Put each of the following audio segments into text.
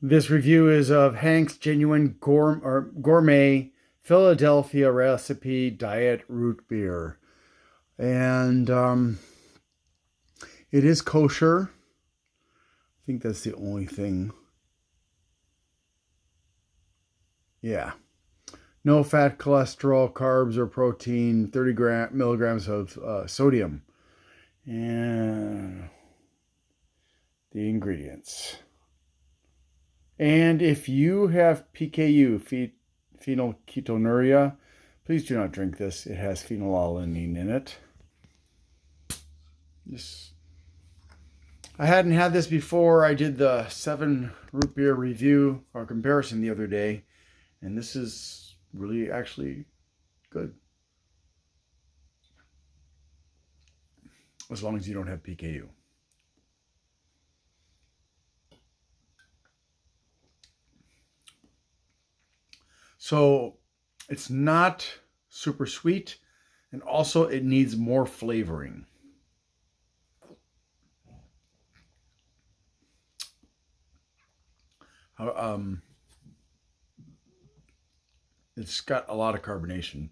This review is of Hank's Genuine Gourmet Philadelphia Recipe Diet Root Beer. And it is kosher. I think that's the only thing. Yeah. No fat, cholesterol, carbs, or protein, 30 milligrams of sodium. And the ingredients. And if you have PKU, phenylketonuria, please do not drink this. It has phenylalanine in it. I hadn't had this before. I did the 7 root beer review or comparison the other day, and this is really actually good. As long as you don't have PKU. So it's not super sweet, and also it needs more flavoring. It's got a lot of carbonation.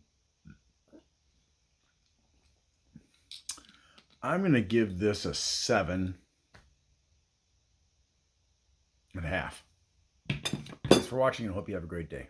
I'm going to give this a 7.5. Thanks for watching and hope you have a great day.